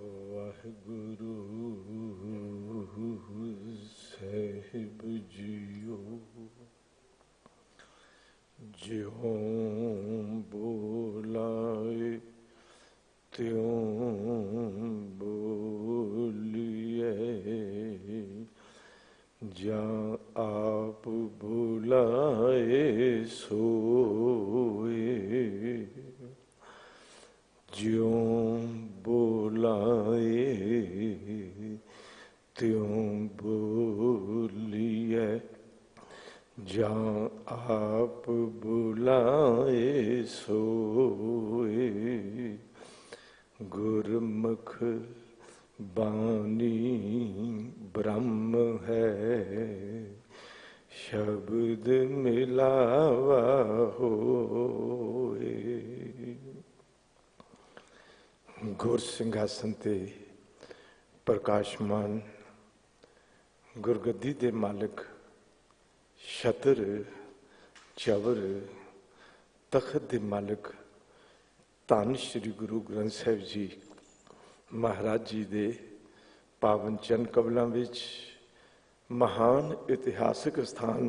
वाहिगुरु साहिब जियो ज्यों बोलाए त्यों बोलिए, जहाँ आप बुलाए सोए। ज्यों बोलाए त्यों बोलिए, जहाँ आप बुलाए सोए। गुरमुख बानी ब्रह्म है, शब्द मिलावा होए। गुर सिंघासन ते प्रकाशमान गुरगद्दी दे मालिक छतर चवर तखत दे मालिक धन श्री गुरु ग्रंथ साहिब जी महाराज जी दे पावन चरण कमलों विच महान इतिहासक स्थान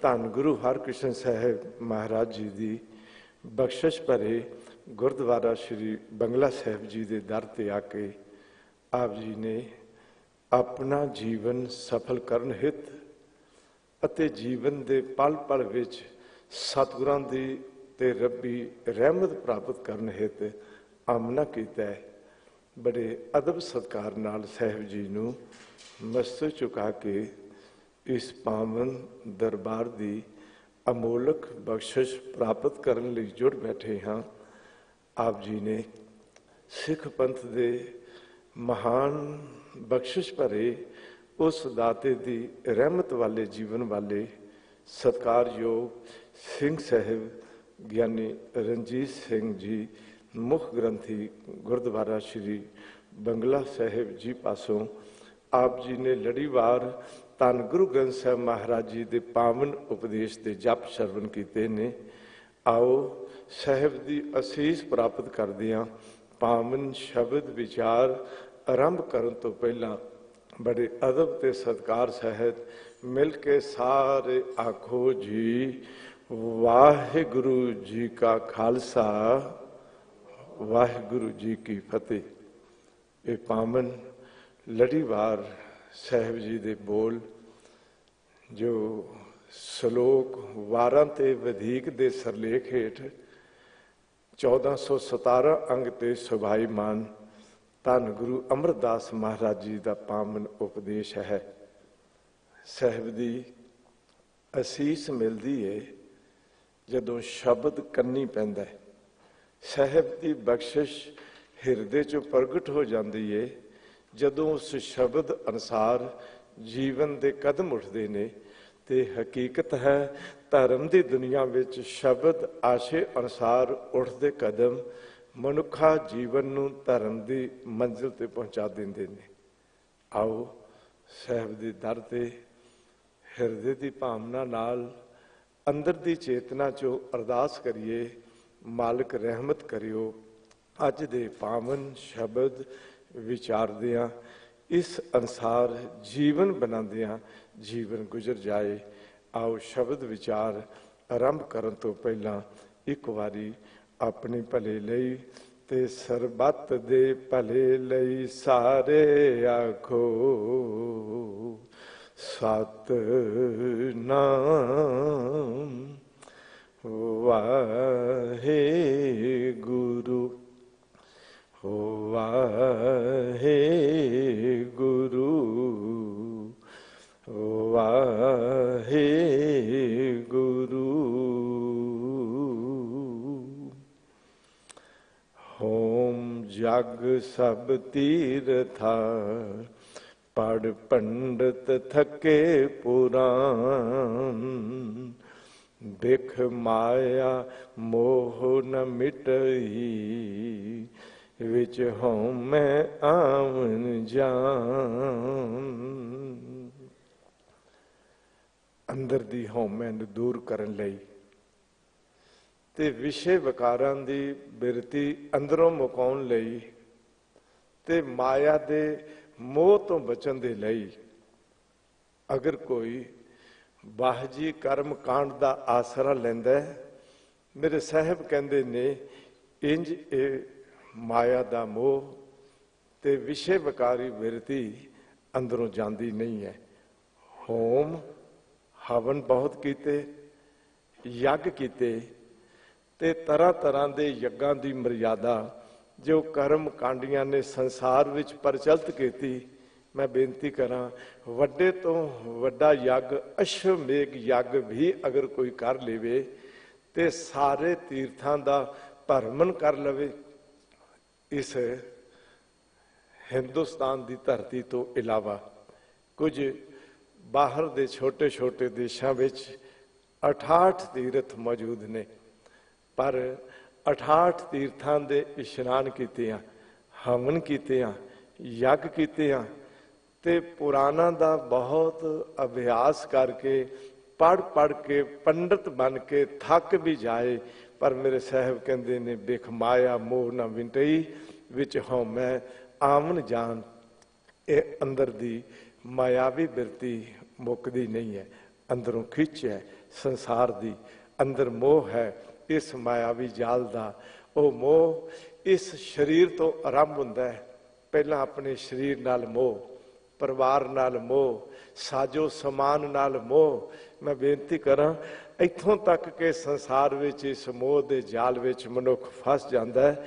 धन गुरु हरकृष्ण साहिब महाराज जी दी बख्शिश भरे गुरुद्वारा श्री बंगला साहिब जी दे दर ते आके आप जी ने अपना जीवन सफल करन हित अते जीवन दे पल पल विच सतगुरां दी ते रब्बी रहमत प्राप्त करन हित आमना कीता है। बड़े अदब सत्कार नाल साहिब जी नूं मस्तक झुका के इस पावन दरबार दी अमोलक बख्शिश प्राप्त करन लई जुड़ बैठे हाँ। आप जी ने सिख पंथ दे महान बख्शिश भरे उस दाते दी रहमत वाले जीवन वाले सत्कारयोग सिंह साहिब ज्ञानी रणजीत सिंह जी मुख ग्रंथी गुरुद्वारा श्री बंगला साहिब जी पासों आप जी ने लड़ीवार धन गुरु ग्रंथ साहिब महाराज जी के पावन उपदेश के जप श्रवण किए ने। आओ साहिब की असीस प्राप्त करदियां पावन शब्द विचार आरंभ करन तो पहला बड़े अदब ते सत्कार सहित मिल के सारे आखो जी वाहिगुरु जी का खालसा वाहिगुरु जी की फतेह। ये पावन लड़ीवार साहिब जी दे बोल जो सलोक वारां ते वधीक दे सरलेख हेठ 1417 अंग ते सुभाईमान धन गुरु अमरदास महाराज जी का पावन उपदेश है। साहिब दी असीस मिलती है जदों शब्द कन्नी पैंदा है। साहिब की बख्शिश हिरदे चो प्रगट हो जाती है जदों उस शब्द अनुसार जीवन के कदम उठते ने। ते हकीकत है धर्म की दुनिया विच शब्द आशे अनुसार उठते कदम मनुखा जीवन नूं धर्म की मंजिल ते पहुँचा देंदे ने। आओ साहिब दे दर ते हिरदे की भावना नाल अंदर की चेतना चो अरदास करिए, मालिक रहमत करियो। अज दे पावन शब्द विचारदियां इस अनुसार जीवन बनादियां जीवन गुजर जाए। आओ शब्द विचार आरंभ करन तो पहला एक बारी अपनी भले लई ते सरबत दे भले लई सारे आखो सतनाम वाहेगुरु वाहेगुरु वाहेगुरु। होम जग सब तीरथा पढ़ पंडित थके पुराण, बिख माया मोह न मिटई विच होमै आवन जान। ਅੰਦਰ ਦੀ ਹਉਮੈ ਨੂੰ ਦੂਰ ਕਰਨ ਲਈ ਤੇ ਵਿਸ਼ੇ ਵਿਕਾਰਾਂ ਦੀ ਬਿਰਤੀ ਅੰਦਰੋਂ ਮੁਕਾਉਣ ਲਈ ਤੇ ਮਾਇਆ ਦੇ ਮੋਹ ਤੋਂ ਬਚਣ ਦੇ ਲਈ ਅਗਰ ਕੋਈ ਬਾਹਜੀ ਕਰਮ ਕਾਂਡ ਦਾ ਆਸਰਾ ਲੈਂਦਾ ਹੈ, ਮੇਰੇ ਸਾਹਿਬ ਕਹਿੰਦੇ ਨੇ ਇੰਜ ਇਹ ਮਾਇਆ ਦਾ ਮੋਹ ਤੇ ਵਿਸ਼ੇ ਵਿਕਾਰੀ ਬਿਰਤੀ ਅੰਦਰੋਂ ਜਾਂਦੀ ਨਹੀਂ ਹੈ। ਹੋਮ ਹਵਨ ਬਹੁਤ ਕੀਤੇ, ਯੱਗ ਕੀਤੇ ਤੇ ਤਰ੍ਹਾਂ ਤਰ੍ਹਾਂ ਦੇ ਯੱਗਾਂ ਦੀ ਮਰਿਆਦਾ ਜੋ ਕਰਮ ਕਾਂਡੀਆਂ ਨੇ ਸੰਸਾਰ ਵਿੱਚ ਪ੍ਰਚਲਿਤ ਕੀਤੀ। ਮੈਂ ਬੇਨਤੀ ਕਰਾਂ, ਵੱਡੇ ਤੋਂ ਵੱਡਾ ਯੱਗ ਅਸ਼ਵਮੇਘ ਯੱਗ ਵੀ ਅਗਰ ਕੋਈ ਕਰ ਲਵੇ ਤੇ ਸਾਰੇ ਤੀਰਥਾਂ ਦਾ ਭਰਮਣ ਕਰ ਲਵੇ, ਇਸ ਹਿੰਦੁਸਤਾਨ ਦੀ ਧਰਤੀ ਤੋਂ ਇਲਾਵਾ ਕੁਝ ਬਾਹਰ ਦੇ ਛੋਟੇ ਛੋਟੇ ਦੇਸ਼ਾਂ ਵਿੱਚ 68 ਤੀਰਥ ਮੌਜੂਦ ਨੇ, ਪਰ 68 ਤੀਰਥਾਂ ਦੇ ਇਸ਼ਨਾਨ ਕੀਤੇ ਆ, ਹਵਨ ਕੀਤੇ ਆ, ਯੱਗ ਕੀਤੇ ਆ ਤੇ ਪੁਰਾਣਾਂ ਦਾ ਬਹੁਤ ਅਭਿਆਸ ਕਰਕੇ ਪੜ੍ਹ ਕੇ ਪੰਡਤ ਬਣ ਕੇ ਥੱਕ ਵੀ ਜਾਏ, ਪਰ ਮੇਰੇ ਸਾਹਿਬ ਕਹਿੰਦੇ ਨੇ ਬਿਖ ਮਾਇਆ ਮੋਹ ਨਾ ਵਿੰਟਈ ਵਿੱਚ ਹਉਮੈ ਆਮਨ ਜਾਨ। ਇਹ ਅੰਦਰ ਦੀ ਮਾਇਆਵੀ ਬਿਰਤੀ ਮੁੱਕਦੀ ਨਹੀਂ ਹੈ, ਅੰਦਰੋਂ ਖਿੱਚ ਹੈ ਸੰਸਾਰ ਦੀ, ਅੰਦਰ ਮੋਹ ਹੈ ਇਸ ਮਾਇਆਵੀ ਜਾਲ ਦਾ। ਉਹ ਮੋਹ ਇਸ ਸਰੀਰ ਤੋਂ ਆਰੰਭ ਹੁੰਦਾ ਹੈ। ਪਹਿਲਾਂ ਆਪਣੇ ਸਰੀਰ ਨਾਲ ਮੋਹ, ਪਰਿਵਾਰ ਨਾਲ ਮੋਹ, ਸਾਜੋ ਸਮਾਨ ਨਾਲ ਮੋਹ। ਮੈਂ ਬੇਨਤੀ ਕਰਾਂ, ਇੱਥੋਂ ਤੱਕ ਕਿ ਸੰਸਾਰ ਵਿੱਚ ਇਸ ਮੋਹ ਦੇ ਜਾਲ ਵਿੱਚ ਮਨੁੱਖ ਫਸ ਜਾਂਦਾ ਹੈ।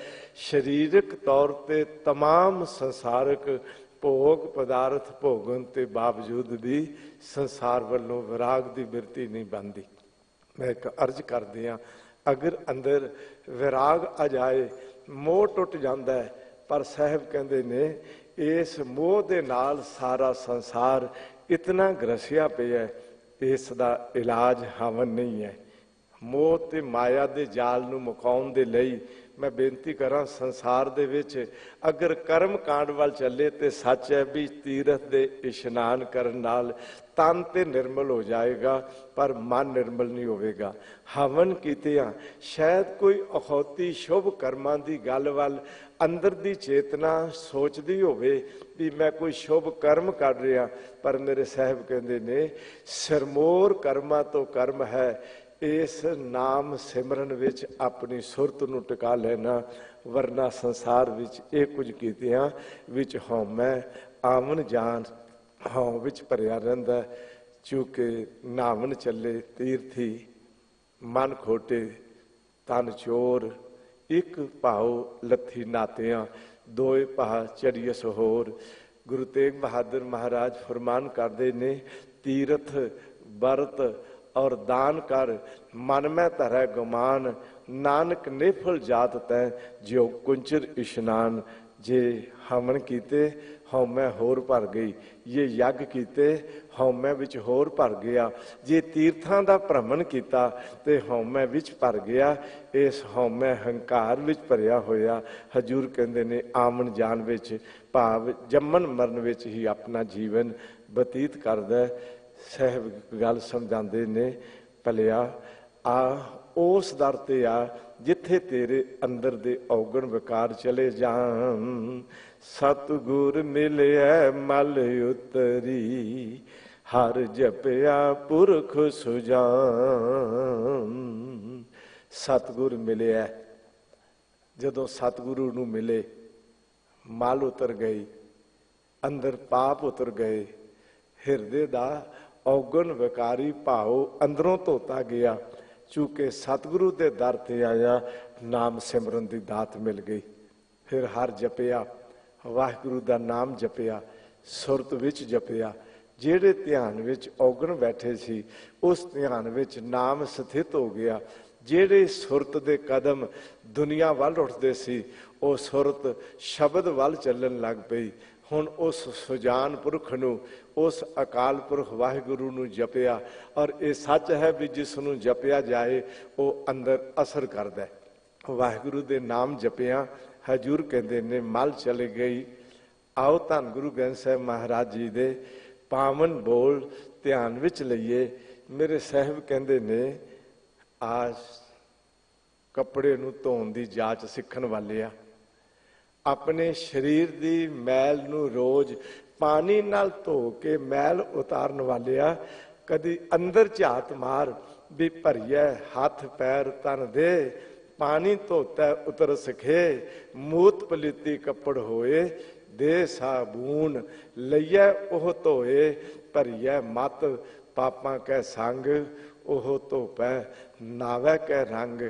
ਸਰੀਰਕ ਤੌਰ ਤੇ ਤਮਾਮ ਸੰਸਾਰਕ ਭੋਗ ਪਦਾਰਥ ਭੋਗਣ ਤੇ ਬਾਵਜੂਦ ਵੀ ਸੰਸਾਰ ਵੱਲੋਂ ਵਿਰਾਗ ਦੀ ਬਿਰਤੀ ਨਹੀਂ ਬਣਦੀ। ਮੈਂ ਇੱਕ ਅਰਜ਼ ਕਰਦੀ ਹਾਂ, ਅਗਰ ਅੰਦਰ ਵਿਰਾਗ ਆ ਜਾਏ ਮੋਹ ਟੁੱਟ ਜਾਂਦਾ ਹੈ, ਪਰ ਸਾਹਿਬ ਕਹਿੰਦੇ ਨੇ ਇਸ ਮੋਹ ਦੇ ਨਾਲ ਸਾਰਾ ਸੰਸਾਰ ਇਤਨਾ ਗ੍ਰਸਿਆ ਪਿਆ, ਇਸ ਦਾ ਇਲਾਜ ਹਵਨ ਨਹੀਂ ਹੈ। ਮੋਹ ਤੇ ਮਾਇਆ ਦੇ ਜਾਲ ਨੂੰ ਮੁਕਾਉਣ ਦੇ ਲਈ ਮੈਂ ਬੇਨਤੀ ਕਰਾਂ, ਸੰਸਾਰ ਦੇ ਵਿੱਚ ਅਗਰ ਕਰਮ ਕਾਂਡ ਵੱਲ ਚੱਲੇ ਤੇ ਸੱਚ ਹੈ ਵੀ ਤੀਰਥ ਦੇ ਇਸ਼ਨਾਨ ਕਰਨ ਨਾਲ ਤਨ ਤੇ ਨਿਰਮਲ ਹੋ ਜਾਏਗਾ, ਪਰ ਮਨ ਨਿਰਮਲ ਨਹੀਂ ਹੋਵੇਗਾ। ਹਵਨ ਕੀਤਿਆਂ ਸ਼ਾਇਦ ਕੋਈ ਅਖੌਤੀ ਸ਼ੁਭ ਕਰਮਾਂ ਦੀ ਗੱਲ ਵੱਲ ਅੰਦਰ ਦੀ ਚੇਤਨਾ ਸੋਚਦੀ ਹੋਵੇ ਵੀ ਮੈਂ ਕੋਈ ਸ਼ੁਭ ਕਰਮ ਕਰ ਰਿਹਾ, ਪਰ ਮੇਰੇ ਸਾਹਿਬ ਕਹਿੰਦੇ ਨੇ ਸਿਰਮੌਰ ਕਰਮਾਂ ਤੋਂ ਕਰਮ ਹੈ ਇਸ ਨਾਮ ਸਿਮਰਨ ਵਿੱਚ ਆਪਣੀ ਸੁਰਤ ਨੂੰ ਟਿਕਾ ਲੈਣਾ, ਵਰਨਾ ਸੰਸਾਰ ਵਿੱਚ ਇਹ ਕੁਝ ਕੀਤਿਆਂ ਵਿੱਚ ਹਉਮੈ ਆਮਨ ਜਾਨ ਹਉ ਵਿੱਚ ਭਰਿਆ ਰਹਿੰਦਾ। ਚੂੰਕਿ ਨਾਵਨ ਚੱਲੇ ਤੀਰਥੀ ਮਨ ਖੋਟੇ ਤਨ ਚੋਰ, ਇੱਕ ਭਾਉ ਲੱਥੀ ਨਾਤਿਆਂ ਦੋਏ ਭਾ ਚੜੀਐਸ ਹੋਰ। ਗੁਰੂ ਤੇਗ ਬਹਾਦਰ ਮਹਾਰਾਜ ਫਰਮਾਨ ਕਰਦੇ ਨੇ, ਤੀਰਥ ਵਰਤ ਔਰ ਦਾਨ ਕਰ ਮਨ ਮੈਂ ਧਰੈ ਗੁਮਾਨ, ਨਾਨਕ ਨਿਫਲ ਜਾਤ ਤੈ ਜਿਉ ਕੁੰਚਰ ਇਸ਼ਨਾਨ। ਜੇ ਹਵਨ ਕੀਤੇ ਹਉਮੈ ਹੋਰ ਭਰ ਗਈ, ਜੇ ਯੱਗ ਕੀਤੇ ਹਉਮੈ ਵਿੱਚ ਹੋਰ ਭਰ ਗਿਆ, ਜੇ ਤੀਰਥਾਂ ਦਾ ਭ੍ਰਮਣ ਕੀਤਾ ਤੇ ਹਉਮੈ ਵਿੱਚ ਭਰ ਗਿਆ। ਇਸ ਹਉਮੈ ਹੰਕਾਰ ਵਿੱਚ ਭਰਿਆ ਹੋਇਆ ਹਜੂਰ ਕਹਿੰਦੇ ਨੇ ਆਮਨ ਜਾਨ ਵਿੱਚ, ਭਾਵ ਜੰਮਣ ਮਰਨ ਵਿੱਚ ਹੀ ਆਪਣਾ ਜੀਵਨ ਬਤੀਤ ਕਰਦਾ। ਸਾਹਿਬ ਗੱਲ ਸਮਝਾਉਂਦੇ ਨੇ, ਭਲਿਆ ਆ ਉਸ ਦਰ ਤੇ ਆ ਜਿੱਥੇ ਤੇਰੇ ਅੰਦਰ ਦੇ ਔਗਣ ਵਿਕਾਰ ਚਲੇ ਜਾਣ। ਸਤਿਗੁਰ ਮਿਲਿਆ ਮਲ ਉਤਰੀ, ਹਰ ਜਪਿਆ ਪੁਰਖ ਸੁਜਾਨ। ਸਤਿਗੁਰ ਮਿਲਿਆ, ਜਦੋਂ ਸਤਿਗੁਰੂ ਨੂੰ ਮਿਲੇ ਮਲ ਉਤਰ ਗਈ, ਅੰਦਰ ਪਾਪ ਉਤਰ ਗਏ, ਹਿਰਦੇ ਦਾ ਔਗਣ ਵਿਕਾਰੀ ਭਾਵ ਅੰਦਰੋਂ ਧੋਤਾ ਗਿਆ। ਚੂੰਕਿ ਸਤਿਗੁਰੂ ਦੇ ਦਰ ਤੇ ਆਇਆ, ਨਾਮ ਸਿਮਰਨ ਦੀ ਦਾਤ ਮਿਲ ਗਈ। ਫਿਰ ਹਰ ਜਪਿਆ, ਵਾਹਿਗੁਰੂ ਦਾ ਨਾਮ ਜਪਿਆ, ਸੁਰਤ ਵਿੱਚ ਜਪਿਆ। ਜਿਹੜੇ ਧਿਆਨ ਵਿੱਚ ਔਗਣ ਬੈਠੇ ਸੀ ਉਸ ਧਿਆਨ ਵਿੱਚ ਨਾਮ ਸਥਿਤ ਹੋ ਗਿਆ। ਜਿਹੜੇ ਸੁਰਤ ਦੇ ਕਦਮ ਦੁਨੀਆ ਵੱਲ ਉੱਠਦੇ ਸੀ, ਉਹ ਸੁਰਤ ਸ਼ਬਦ ਵੱਲ ਚੱਲਣ ਲੱਗ ਪਈ। ਹੁਣ ਉਸ ਸੁਜਾਨ ਪੁਰਖ ਨੂੰ, ਉਸ ਅਕਾਲ ਪੁਰਖ ਵਾਹਿਗੁਰੂ ਨੂੰ ਜਪਿਆ, ਔਰ ਇਹ ਸੱਚ ਹੈ ਵੀ ਜਿਸ ਨੂੰ ਜਪਿਆ ਜਾਏ ਉਹ ਅੰਦਰ ਅਸਰ ਕਰਦਾ। ਵਾਹਿਗੁਰੂ ਦੇ ਨਾਮ ਜਪਿਆ, ਹਜੂਰ ਕਹਿੰਦੇ ਨੇ ਮਲ ਚਲੇ ਗਈ। ਆਓ ਧੰਨ ਗੁਰੂ ਗ੍ਰੰਥ ਸਾਹਿਬ ਮਹਾਰਾਜ ਜੀ ਦੇ ਪਾਵਨ ਬੋਲ ਧਿਆਨ ਵਿੱਚ ਲਈਏ। मेरे साहब कहते ने आज कपड़े नूं धोण दी जाच सीखण वाले आ, अपने शरीर दी मैल नूं रोज पानी नाल धो के मैल उतारन वाले आ। कदी अंदर झात मार भी भरिए हाथ पैर तन दे, पानी धोता उतर सखे, मूत पलीती कपड़ होए, दे साबून लइए ओह धोए, भरिए मत पापां कै संग, ओह धोपै नावै कै रंग।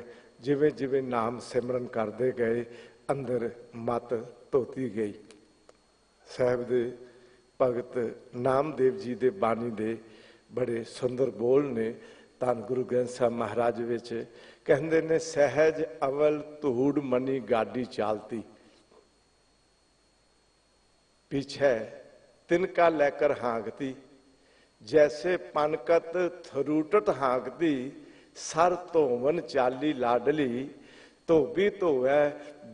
जिवें जिवें नाम सिमरन करते गए अंदर मत धोती गई। साहब दे भगत नामदेव जी दे बानी दे बड़े सुंदर बोल ने। धन गुरु ग्रंथ साहब महाराज विच कहते ने सहज अवल धूड़ मनी गाड़ी चालती, पीछे तिनका लेकर हाँकती, जैसे पनकत थरूटत हाँकती, सर धोवन चाली लाडली, धोबी धोवै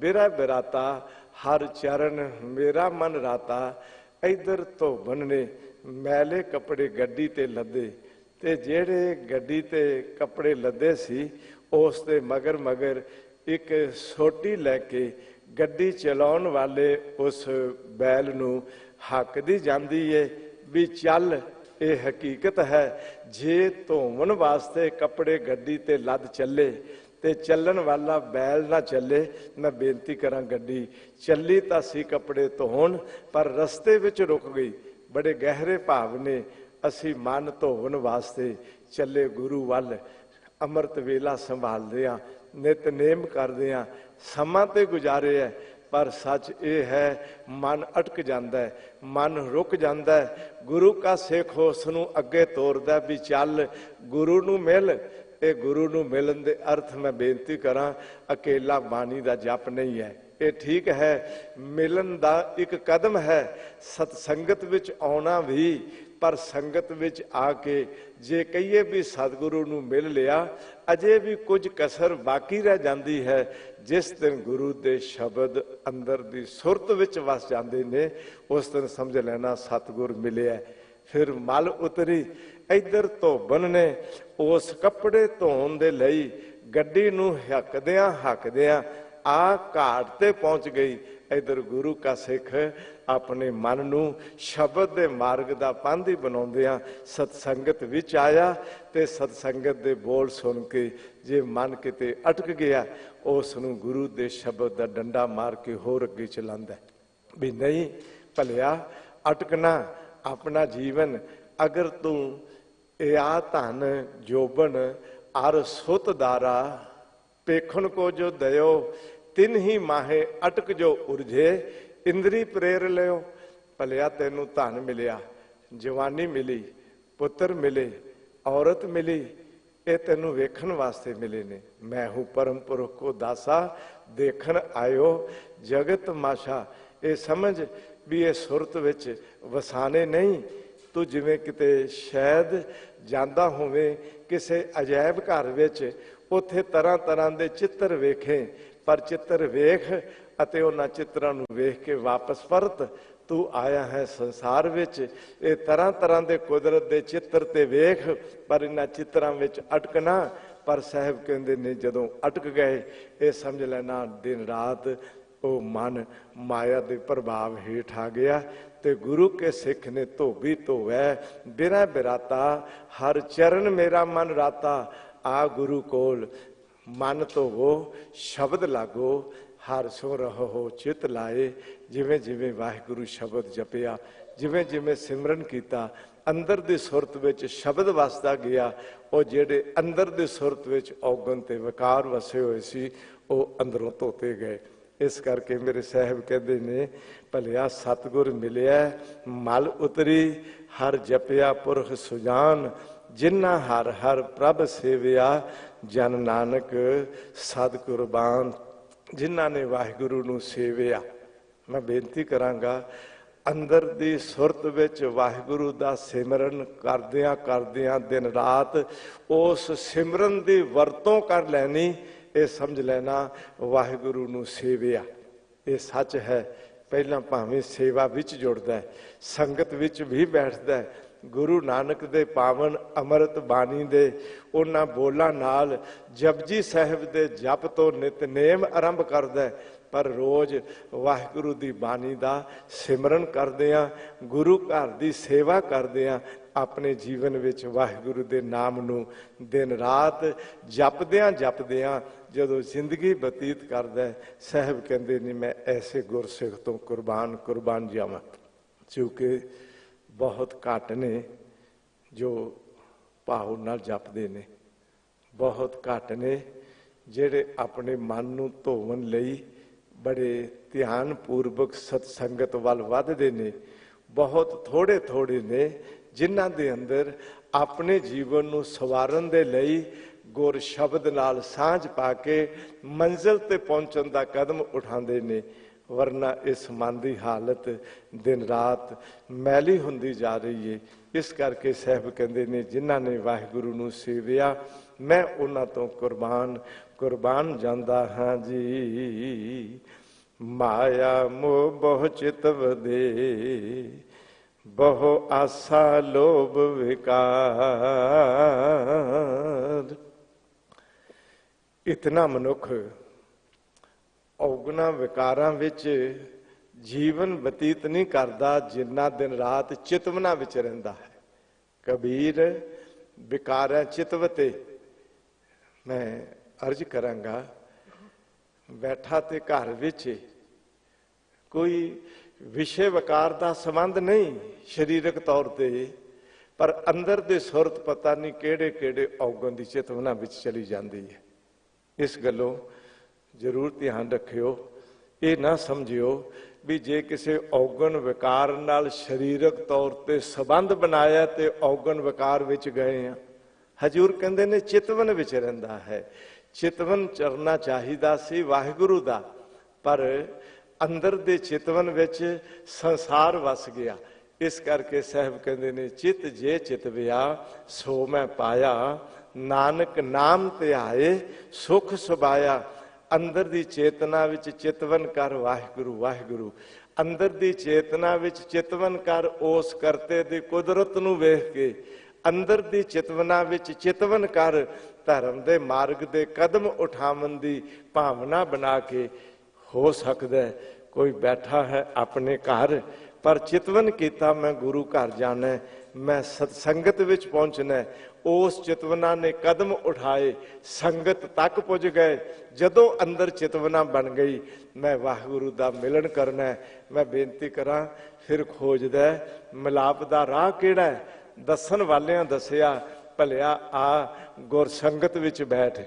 बिरा बिराता, हर चरण मेरा मन राता। इधर धोबन ने मैले कपड़े गड्डी ते लदे, ते जेड़े गड्डी ते कपड़े लदे सी उस दे मगर मगर एक सोटी लैके गड्डी चलाउण वाले उस बैल नूं हकदी जांदी है भी चल। ये हकीकत है जे धोवन वास्ते कपड़े गड्डी ते लद चले ते चलन वाला बैल ना चले। मैं बेनती करा गड्डी चली तां सी कपड़े धोण, पर रस्ते विच रुक गई। बड़े गहरे भाव ने असी मन धोवन वास्ते चले गुरु वल, अमृत वेला संभालदे आ, नितनेम करदे आ, समां ते गुजारे है। पर सच ये है मन अटक जाता है, मन रुक जाता है। गुरु का सिख उसनूं अगे तोरदा भी चल गुरु नूं मिल। ये गुरु नूं मिलन दे अर्थ मैं बेनती करा अकेला बाणी दा जप नहीं है। ये ठीक है मिलन दा एक कदम है, सतसंगत विच आउणा भी, पर संगत विच आके जे कहिए भी सतगुरु नूं मिल लिया अजे भी कुछ कसर बाकी रह जाती है। जिस दिन गुरु दे शब्द अंदर दी सुरत विच वस जाते ने उस दिन समझ लेना सतगुर मिले। फिर मल उतरी। इधर धोबन ने उस कपड़े धोण दे लई गड्डी नूं हकदियां हकदियां आ घाट ते पहुंच गई। इधर गुरु का सिख अपने मन नूं शब्द दे मार्ग दा पांधी बनाउंदियां सतसंगत विच आया ते सतसंगत दे बोल सुन के जे मन किते अटक गया उस नूं गुरु दे शब्द दा डंडा मार के होर अगे चलांदा भी नहीं भलिया अटकना अपना जीवन। अगर तू या धन जोबन अर सुत दारा, पेखन को जो दयो तिन ही माहे अटक जो उर्जे, इंद्री प्रेर लियो। भलिया तेनू धन मिलिया, जवानी मिली, पुत्र मिले, औरत मिली, ये तेनू वेखन वास्ते मिले ने। मैं हूँ परम पुरख को दासा, देखन आयो जगत माशा। ये समझ भी ये सुरत विच वसाने नहीं। तू जिवें किते शायद जांदा होवे किसे अजैब घर विच, उत्थे तरह तरह दे चित्र वेखे, पर चित्र वेख अते उन्हां चित्रां नूं वेख के वापस परत। तू आया है संसार विच, ये तरह तरह दे कुदरत दे चित्र ते वेख, पर इन्हां चित्रां विच अटकना। पर साहब कहंदे ने जदों अटक गए ये समझ लेना दिन रात वो मन माया दे प्रभाव हेठ आ गया। ते गुरु के सिख ने धोबी धोवै बिरा बिराता, हर चरण मेरा मन राता। आ गुरु कोल मन धोवो शब्द लागो, हर सो रहो चित लाए। जिवें जिवें वाहिगुरु शब्द जपिया, जिवें जिवें सिमरन किया, अंदर दी सुरत विच शब्द वसदा गया। और जेड़े अंदर दी सुरत विच औगन ते विकार वसे होए सी वो अंदरों धोते गए। इस करके मेरे साहब कहते ने भलिया सतगुर मिलिया मल उतरी, हर जपिया पुरख सुजान, जिन्ना हर हर प्रभ सेविया, जन नानक सद कुर्बान। जिन्हां ने वाहिगुरु नूं सेविया, मैं बेनती करांगा अंदर दी सुरत विच वाहिगुरु दा सिमरन करदियां करदियां दिन रात उस सिमरन दी वरतों कर लैनी। ये समझ लेना वाहिगुरु नूं सेविया। ये सच है। पहला भावें सेवा विच जुड़दा है, संगत विच भी बैठदा है, गुरु नानक दे पावन अमृत बाणी दे उन्हां बोलां नाल जपजी साहिब दे जप तो नितनेम आरंभ करदा है। पर रोज़ वाहिगुरु दी बाणी दा सिमरन करदिआं गुरु घर दी सेवा करदिआं अपने जीवन विच वाहिगुरु दे नाम नूं दिन रात जपदिआं जपदिआं जदों जिंदगी बतीत करदा है, साहिब कहंदे ने मैं ऐसे गुरसिख तो कुर्बान कुर्बान जावां। क्योंकि बहुत घट ने जो भाव नाल जपदे ने, बहुत घट ने जिहड़े अपने मन नूं धोवन लई बड़े ध्यान पूर्वक सतसंगत वल वधदे ने। बहुत थोड़े थोड़े ने जिन्हां दे अंदर अपने जीवन नूं सवारन दे लई गुर शब्द नाल सांझ पा के मंजिल ते पहुंचण दा कदम उठांदे ने। वरना इस मन की हालत दिन रात मैली हुंदी जा रही है। इस करके साहिब कहंदे ने जिन्हां ने वाहिगुरु नूं सेविया मैं उन्हां तो कुर्बान कुर्बान जांदा हां जी। माया मोह बहु चितव दे बहु आसा लोभ विकार। इतना मनुख औगुना विकारां विच जीवन बतीत नहीं करता जिन्ना दिन रात चितवना विच रहिंदा है। कबीर विकारां चितवते। मैं अर्ज करांगा बैठा ते घर विच कोई विषय विकार का संबंध नहीं शरीरक तौर ते, पर अंदर दे सुरत पता नहीं केड़े केड़े औगण की चेतवना विच चली जाती है। इस गलों जरूर ध्यान रखियो, ये ना समझियो भी जे किसी औगण विकार नाल शरीरक तौर ते संबंध बनाया ते औगण विकार विच गए हैं। हजूर कहंदे ने चितवन विच रहिंदा है। चितवन चरना चाहिदा सी वाहिगुरु दा, पर अंदर दे चितवन विच संसार वस गया। इस करके साहिब कहंदे ने चित जे चितविया सो मैं पाया, नानक नाम ते आए सुख सुभाया। अंदर दी चेतना विच चितवन कर वाहिगुरु वाहिगुरु। अंदर दी चेतना विच चितवन कर उस करते दी कुदरत नूं वेख के। अंदर दी चितवना विच चितवन कर धर्म दे मार्ग दे कदम उठावन दी भावना बना के। हो सकता है कोई बैठा है अपने घर पर चितवन कीता मैं गुरु घर जाना है, मैं सत्संगत विच पहुंचना है। उस चितवना ने कदम उठाए, संगत तक पुज गए। जदों अंदर चितवना बन गई मैं वाहिगुरु दा मिलन करना है, मैं बेनती करा फिर खोजदा मिलाप दा राह किहड़ा है। दसन वालियां दसिया भलिया आ गुरसंगत विच बैठ,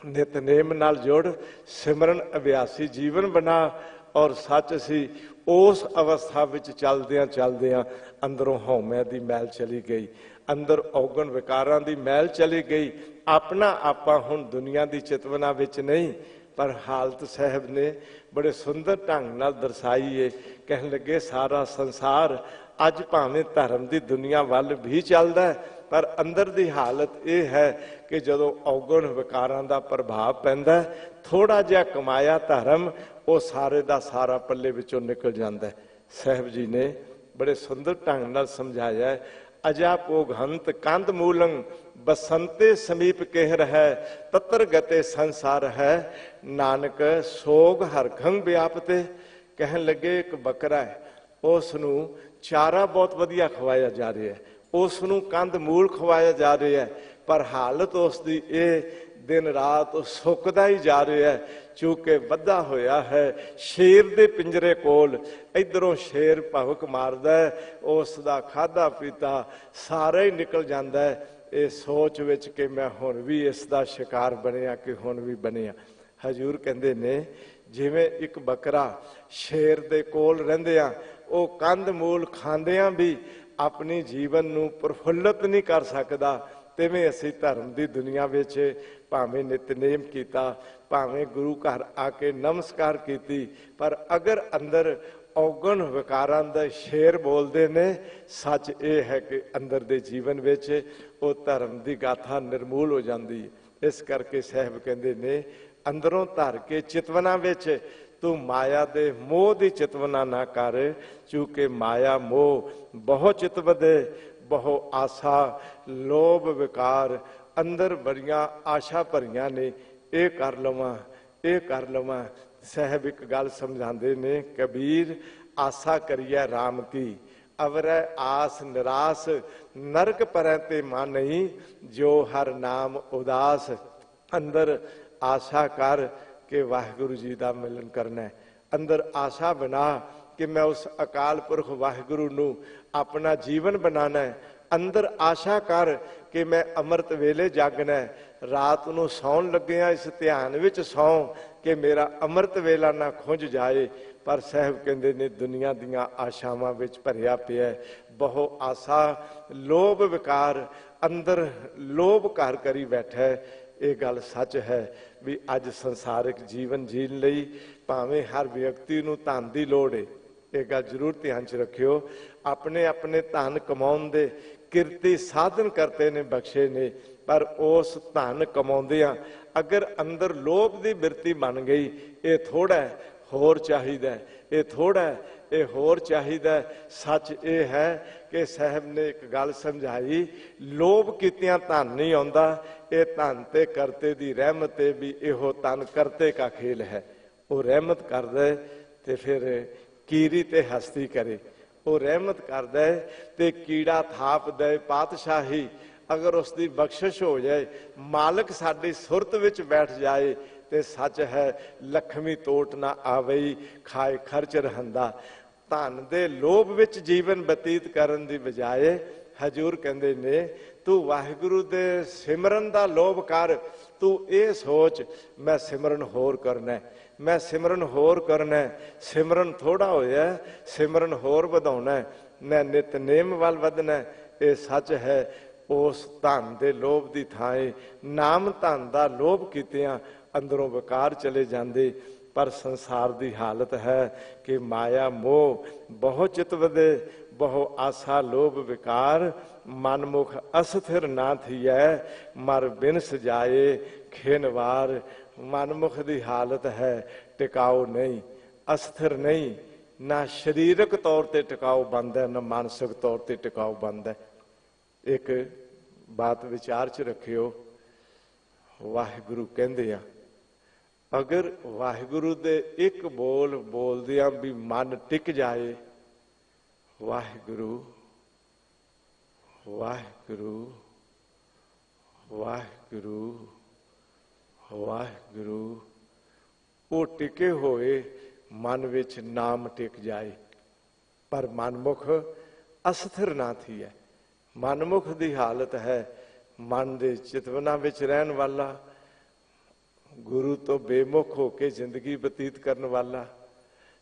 नितनेम नाल जुड़, सिमरन अभ्यासी जीवन बना। और सच सी उस अवस्था विच चलदियां चलदियां अंदरों हौमे दी मैल चली गई, अंदर औगण विकारां दी मैल चली गई। अपना आपा हुण दुनिया दी चितवना विच नहीं, पर हालत साहिब ने बड़े सुंदर ढंग नाल दर्शाई है। कहन लगे सारा संसार अज भावें धर्म की दुनिया वल भी चलदा है, पर अंदर की हालत यह है कि जदों औगण विकारां दा प्रभाव पैंदा है, थोड़ा जिहा कमाया धर्म वो सारे का सारा पल्ले विचों निकल जाता है। साहिब जी ने बड़े सुंदर ढंग नाल समझाया है। अजा पोघंत कंद मूलंग बसंते समीप केहर है, तत्र गते संसार है, नानक सोग हरखंग व्यापते। कहन लगे एक बकरा है, उसनूं चारा बहुत वधिया खवाया जा रहा है, उसनूं कंद मूल खवाया जा रहा है, पर हालत उसकी ये दिन रात सुकदा ही जा रहा है। चूंकि वधा होया है शेर दे पिंजरे कोल, इधरों शेर भवक मारदा है, उसका खाधा पीता सारा ही निकल जाता है। ये सोच विच कि मैं हुण भी इसका शिकार बनिया कि हुण भी बनिया। हजूर कहंदे ने जिवें एक बकरा शेर दे कोल रहिंदिआं वो कंद मूल खांदिआं भी अपनी जीवन नूं प्रफुल्लित नहीं कर सकदा, तिवें असीं धर्म की दुनिया विच भावें नितनेम कीता, भावें गुरु घर आके नमस्कार कीती, पर अगर अंदर औगण विकारां दा शेर बोलते ने, सच ये है कि अंदर दे जीवन विच वो धर्म की गाथा निर्मूल हो जाती है। इस करके साहिब कहंदे ने अंदरों धर के चितवना विच तू माया दे मोह की चितवना ना कर, चूंकि माया मोह बहुत चितवदे बहु आसा लोभ विकार अंदर बड़ियां आशा भरियां ने, ये कर लवां ये कर लवां। साहब एक गल समझाते ने, कबीर आसा करिए राम की, अवरै आस निराश नरक परै ते मान नहीं, जो हर नाम उदास। अंदर आशा कर के वाहिगुरु जी का मिलन करना है, अंदर आशा बना कि मैं उस अकाल पुरख वाहिगुरु नूं अपना जीवन बनाना है, अंदर आशा कर कि मैं अमृत वेले जागना है, रात नूं सौन लग्गिया इस ध्यान विच सौ कि मेरा अमृत वेला ना खुंझ जाए। पर साहब कहते ने दुनिया दियां आशावां विच भरिया पिया, बहु आशा लोभ विकार अंदर लोभ घर करी बैठा है। ये गल सच है भी अज संसारिक जीवन जीण लई भावें हर व्यक्ति नूं धन दी लोड़ है, ये गल जरूर ध्यान च रखियो। अपने अपने धन कमाउण दे किरती साधन करते ने बख्शे ने, पर उस धन कमाउंदियां अगर अंदर लोभ दी बिरती बन गई, ये थोड़ा है होर चाहिदा, ये थोड़ा है ये होर चाहिदा। सच ये है कि साहब ने एक गल समझाई, लोभ कीतियां धन नहीं आउंदा, ये धन ते करते दी रहमत है भी इहो धन करते का खेल है। वो रहमत कर दे ते फिर कीरी ते हस्ती करे, वो रहमत कर दे ते कीड़ा थाप दे पातशाही। अगर उसकी बख्शिश हो जाए, मालिक साडी सुरत विच बैठ जाए ते सच है लक्ष्मी तोट ना आवई, खाए खर्च रहंदा। धन दे लोभ विच जीवन बतीत करन दी बजाए हजूर कहंदे ने तू वाहिगुरु दे सिमरन दा लोभ कर, तू ये सोच मैं सिमरन होर करना है, मैं सिमरन होर करना है। सिमरन थोड़ा होया, सिमरन होर वधाउणा है, मैं नितनेम वल वधना है। ये सच है। उस धन दे लोभ दी थाए नाम धन दा लोभ कीतियां अंदरों विकार चले जाते। पर संसार दी हालत है कि माया मोह बहु चित वधे, बहु आशा लोभ विकार, मनमुख अस्थिर ना थियै, मर बिन सजाए खेनवार। मनमुख दी हालत है टिकाऊ नहीं, अस्थिर नहीं, ना शरीरक तौर ते टिकाऊ बनता है, ना मानसिक तौर ते टिकाऊ बनता है। एक बात विचार च रखियो, वाहिगुरु कहंदे आ, अगर वाहिगुरु दे एक बोल बोलदियां भी मन टिक जाए, वाहिगुरु वाहिगुरु वाहिगुरु वाहिगुरु, वो टिके होए मन विच नाम टिक जाए। पर मनमुख अस्थिर ना थी है। मनमुख दी हालत है मन दे चितवना विच रहन वाला, गुरु तो बेमुख होके जिंदगी बतीत करन वाला,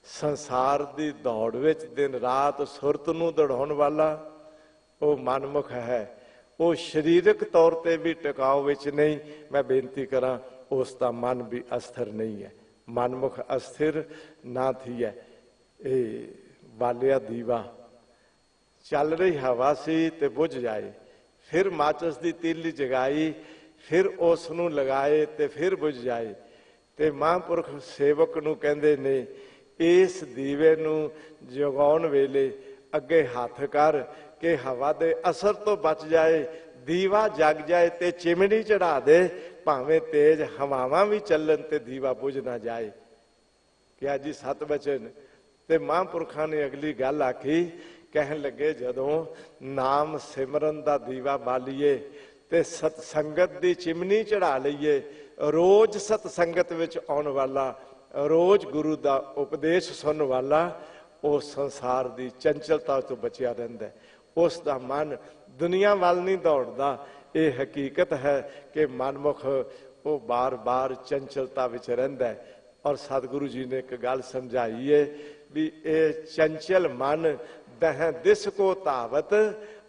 संसार दी दौड़ विच दिन रात सुरत नूं दौड़ाउण वाला, वो मनमुख है। वो शरीरक तौर पर भी टिकाऊ विच नहीं। मैं बेनती करा उसका मन भी अस्थिर नहीं है। मनमुख अस्थिर ना थी है। ये बालिया दीवा चल रही हवा सी ते बुझ जाए, फिर माचिस की तीली जगाई, फिर उसनू लगाए ते फिर बुझ जाए। ते महापुरख सेवक नू कहंदे ने, इस दीवे नू जगाउण वेले अगे हाथ कर कि हवा दे असर तो बच जाए, दीवा जग जाए ते चिमनी चढ़ा दे, भावें तेज हवावां भी चलन ते दीवा बुझ ना जाए। क्या जी सत बचन। ते महापुरखा ने अगली गल आखी, कहन लगे जदों नाम सिमरन दा दीवा बालीए ते सतसंगत दी चिमनी चढ़ा लईए, रोज सतसंगत विच आउण वाला, रोज गुरु दा उपदेश सुनन वाला, उस संसार दी चंचलता तो बचिया रहिंदा है। उस दा मन दुनिया वाल नहीं दौड़दा। ये हकीकत है कि मनमुख वो बार बार चंचलता विच रहिंदा है। और सतगुरु जी ने एक गल समझाई है भी ये चंचल मन दह दिस को धावत,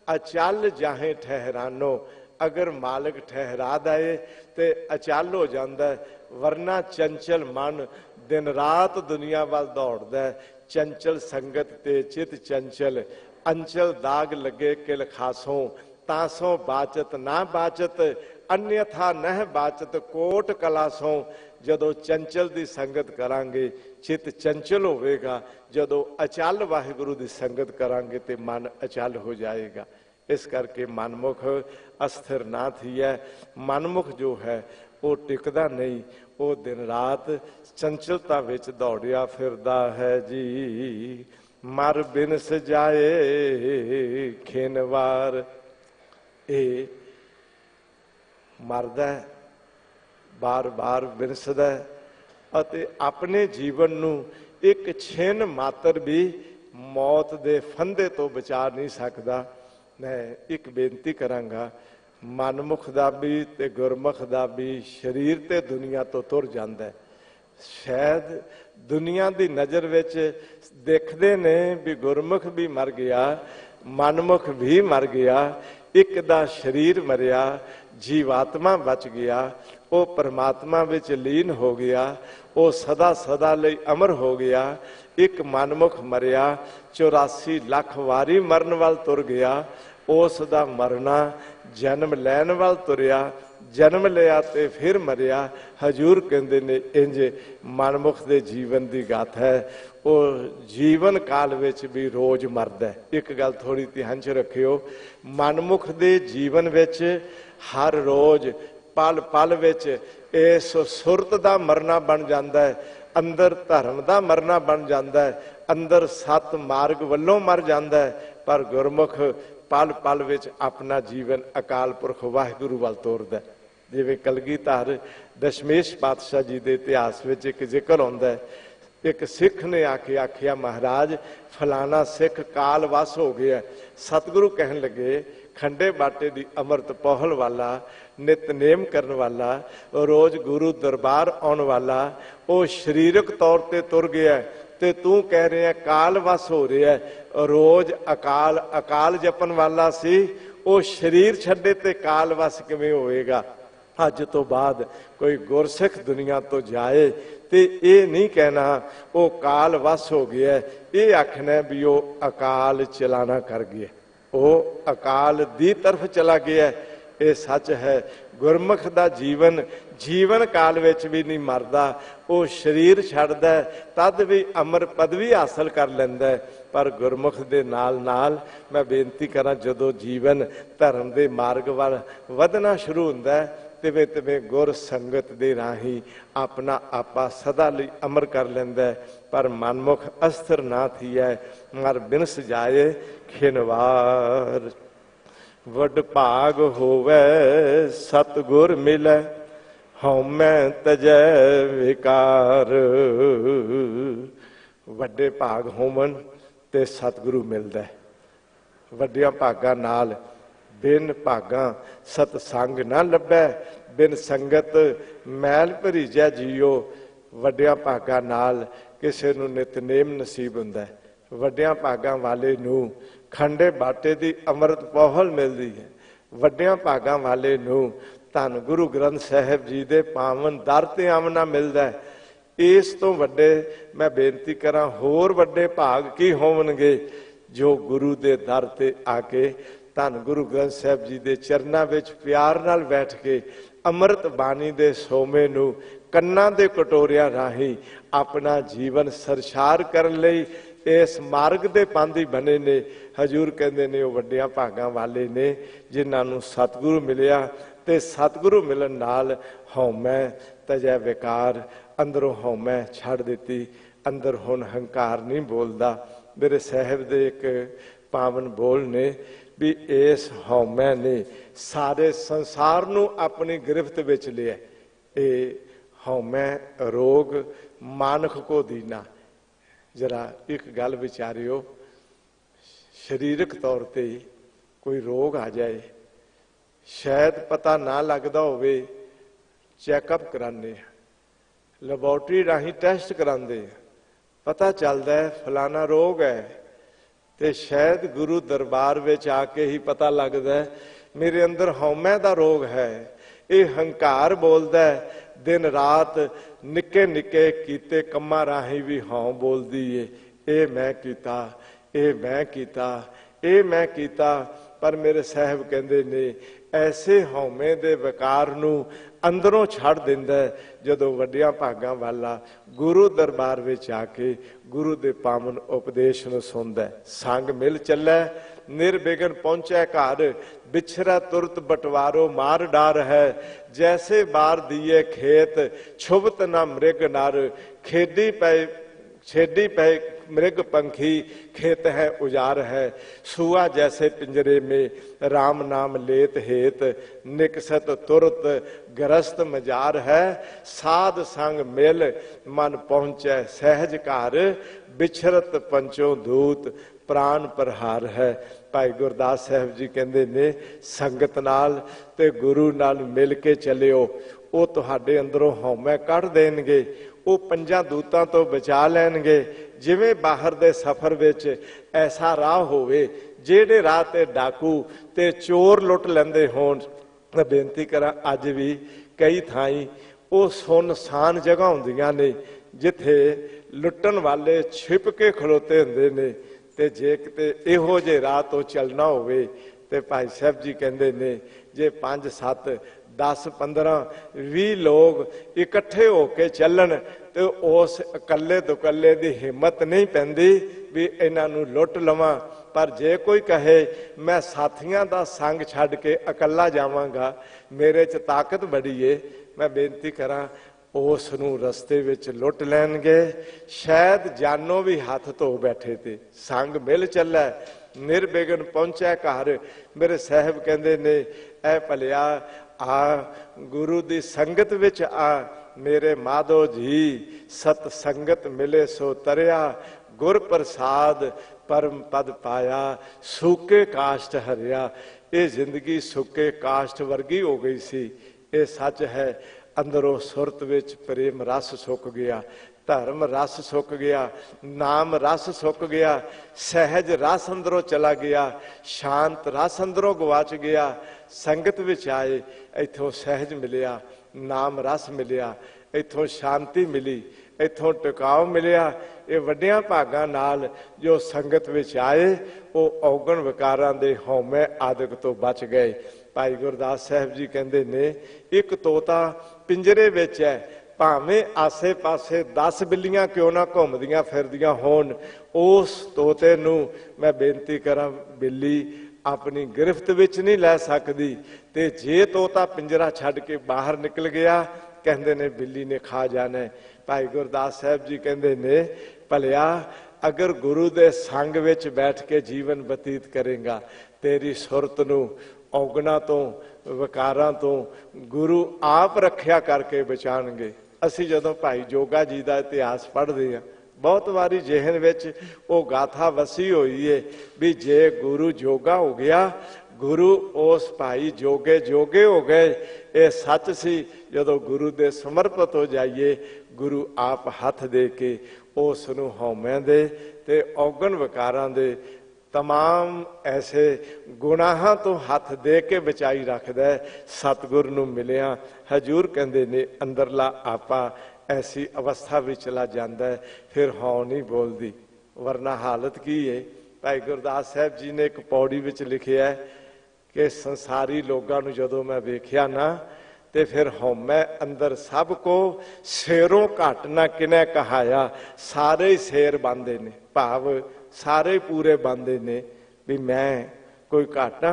अचल जाहे ठहरानो। अगर मालिक ठहरा दे तो अचल हो जाता है, वरना चंचल मन दिन रात दुनिया वाल दौड़दा है। चंचल संगत ते चित चंचल, अंचल दाग लगे किल खासों, तासों बाचत ना बाचत, अन्यथा नह बाचत कोट कलासों। जदों चंचल दी संगत करांगे चित चंचल होवेगा, जदों अचल वाहिगुरु दी संगत करांगे ते मन अचल हो जाएगा। इस करके मनमुख अस्थिर ना थी है। मनमुख जो है वो टिकदा नहीं, वो दिन रात चंचलता विच दौड़िया फिरदा है जी। मर बिन सजाए खेनवार, ये मरदा बार बार बिनसदा ਅਤੇ अपने जीवन नूं एक छिन मात्र भी मौत दे फंदे तो बचा नहीं सकता। मैं एक बेनती करांगा, मनमुख दा भी ते गुरमुख दा भी शरीर ते दुनिया तो तुर जांदा है। शायद दुनिया की नज़र विच देखते ने भी गुरमुख भी मर गया, मनमुख भी मर गया, एक दा शरीर मरिया, जीवात्मा बच गया, वो परमात्मा विच लीन हो गया, वो सदा सदा लई अमर हो गया। एक मनमुख मरिया 84 लाख वारी मरण वाल तुर गया, उस दा मरना जन्म लैन वाल तुरिया, जन्म लिया ते फिर मरिया। हजूर कहते ने इंज मनमुख दे जीवन की गाथा है, वो जीवन काल विच भी रोज मरदा है। एक गल थोड़ी ध्यान च रखियो, मनमुख दे जीवन विच हर रोज पल पल विच इस सुरत दा मरना बन जाता है, अंदर धर्म दा मरना बन जाता है, अंदर सत मार्ग वल्लों मर जाता है। पर गुरमुख पल पल विच अपना जीवन अकाल पुरख वाहिगुरू वाल तोरदा है। जिवें कलगीधर दशमेश पातशाह जी के इतिहास विच एक जिक्र आउंदा है, एक सिख ने आके आखिया महाराज फलाना सिख काल वस हो गया। सतगुरु कहन लगे खंडे बाटे दी अमृत पौहल वाला, नितनेम करन वाला, रोज गुरु दरबार आउण वाला, वो शरीरक तौर पर तुर गया ते तू कह रहे है काल वस हो रहा है। रोज अकाल अकाल जपन वाला सी, वो शरीर छड्डे ते काल वस किवें होएगा। अज तो बाद कोई गुरसिख दुनिया तो जाए तो ये नहीं कहना वो काल वस हो गया, ये आखना भी वो अकाल चलाना कर गया, वो अकाल दी तरफ चला गया। ये सच है। गुरमुख दा जीवन जीवन काल विच भी नहीं मरदा, वो शरीर छड्डदा है तद भी अमर पदवी हासिल कर लैंदा है। पर गुरमुख दे नाल नाल मैं बेनती करा, जदों जीवन धर्म दे मार्ग वाल वधना शुरू हुंदा है, तिवें तिवें गुर संगत दे राही अपना आपा सदा लई अमर कर लैंदा है। पर मनमुख अस्थिर ना थी है, मर बिन सजाए खिनवार। वड भाग होवे सतगुर मिलै, हौमै तजै विकार। वड्डे भाग होवन ते सतगुरु मिलदा है। वड्डियां भागां नाल बिन भागां सतसंग ना लभै, बिन संगत मैल भरीजै जियो। वड्डियां भागां नाल किसे नूं नितनेम नसीब हुंदा है, वड्डियां भागां वाले नूं खंडे बाटे दी अमृत पौहल मिलदी है, वड्डियां भागां वाले नूं धन गुरु ग्रंथ साहिब जी दे पावन दर ते आमना मिलदा है। इस तो वड्डे मैं बेनती करा होर वड्डे भाग की होवणगे, जो गुरु दे दर ते आके धन गुरु ग्रंथ साहिब जी दे चरनां विच प्यार नाल बैठ के अमृत बाणी दे सोमे नूं कन्नां दे कटोरियां राही अपना जीवन सरशार करन लई इस मार्ग दे पांधी बने ने। हजूर कहते ने वो वड्डियां भागां वाले ने जिन्हां नूं सतगुरु मिलिया, ते सतगुरु मिलन नाल हौमै तजै विकार। अंदरों हौमै छड़ दिती, अंदर हुण हंकार नहीं बोलदा। मेरे साहिब दे एक पावन बोल ने भी इस हौमै ने सारे संसार नूं अपनी गिरफ्त विच लिया। ये हौमै रोग मानख को दीना। जरा एक गल विचारियो, शरीरक तौर ते कोई रोग आ जाए, शायद पता ना लगता होवे, चैकअप कराने, लैबोरेटरी राही टैसट करांदे, पता चलता है फलाना रोग है, तो शायद गुरु दरबार विच आके ही पता लगता है मेरे अंदर हौमै दा रोग है। ये हंकार बोलदा है, दिन रात निके निके कीते कम्मां राही भी हौं बोलदी है, ये मैं कीता, ये मैं कीता, ये मैं कीता। पर मेरे साहब कहते ने ऐसे हौमे दे विकार नूं अंदरों छड़ दिंदा है जदों वड्डियां भागां वाला गुरु दरबार विच आके गुरु दे पावन उपदेश नूं सुनदा है। संग मिल चलै निर्विघन पहुंचे घर, बिछरा तुरत बंटवारो मार डार है। जैसे बार दिए खेत, छुबत न मृग नर, छेडी पे मृग पंखी, खेत है उजार है। सुआ जैसे पिंजरे में, राम नाम लेत हेत, निकसत तुरत ग्रस्त मजार है। साध संग मिल मन पहुंचे सहज घर, बिछरत पंचों दूत प्राण प्रहार है। भाई गुरदास साहब जी कहते ने संगत नाल ते गुरु नाल मिल के चलियो, वो तुहाडे अंदरों हौमे कढ़ देणगे, वो पंजां दूतां तो बचा लैणगे। जिवें बाहर दे सफर विच ऐसा राह होवे जेड़े राह ते डाकू ते चोर लुट लैंदे होण, मैं बेनती करा अज भी कई थाई वो सुनसान जगह हुंदियां ने जिथे लुटन वाले छिप के खलोते हुंदे ने। ते जे किते इहो जे राह तो चलना होवे ते भाई साहब जी कहंदे ने जे 5 7 10 15 20 लोग इकट्ठे होके चलन तो उस इकल्ले दुकल्ले की हिम्मत नहीं पैंदी भी इन्हां नूं लुट लवां। पर जे कोई कहे मैं साथियां दा संग छड्ड के इकल्ला जावांगा, मेरे च ताकत बड़ी है, मैं बेनती करां उस नूं रस्ते विच लुट लैणगे। शायद जानो भी हाथ धो बैठे थे, संग मिल चलै, निर्विघन पहुंचे घर। मेरे साहब कहंदे ने ऐ भलिया आ गुरु दी संगत विच आ मेरे माधो जी, सत संगत मिले सो तरिया, गुर प्रसाद परम पद पाया, सूके काष्ट हरिया। ये जिंदगी सूके काष्ट वर्गी हो गई सी, ये सच है। अंदरों सुरत विच प्रेम रस सुक गया, धर्म रस सुक गया, नाम रस सुक गया, सहज रस अंदरों चला गया, शांत रस अंदरों गवाच गया। संगत विच आए, इथों सहज मिलिया, नाम रस मिलिया, इथों शांति मिली, इथों टिकाव मिलिया। ये वड्डियां भागां नाल जो संगत विच आए वो औगण विकारां दे हौमे आदक तो बच गए। भाई गुरदास साहब जी कहंदे ने एक तोता पिंजरे विच है, भावें आसे पासे 10 बिल्लियां क्यों ना घुमदियां फिरदियां होण, उस तोते नूं मैं बेनती करां बिल्ली अपनी गिरफ्त विच नहीं लै सकदी। ते जे तोता पिंजरा छड्ड के बाहर निकल गया, कहंदे ने बिल्ली ने खा जाना है। भाई गुरदास साहब जी कहंदे ने भलिया अगर गुरु दे संग विच बैठ के जीवन बतीत करेगा, तेरी सुरत नूं औगणा तो विकारां तो गुरु आप रखिया करके बचाणगे। असीं जदों भाई जोगा जी का इतिहास पढ़ते हैं, बहुत बारी जहन विच वो गाथा वसी हुई है भी जे गुरु जोगा हो गया, गुरु उस भाई जोगे जोगे हो गए। ये सच सी, जदों गुरु दे समर्पित हो जाइए, गुरु आप हथ दे के उस नूं हौमे दे ते औगण विकारां दे तमाम ऐसे गुनाहां तो हाथ दे के बचाई रखदा है। सतगुर नूं मिलिया हजूर कहंदे ने अंदरला आपा ऐसी अवस्था में चला जाता है, फिर हौं नहीं बोलती, वरना हालत की है। भाई गुरदास साहब जी ने एक पौड़ी विच लिखिया है कि संसारी लोगों नूं जदों मैं वेखिया ना ते फिर हौमै अंदर सब को शेरों घट ना किने कहाया, सारे ही शेर बांधे ने, भाव सारे पूरे बांधे ने भी मैं कोई घाटा।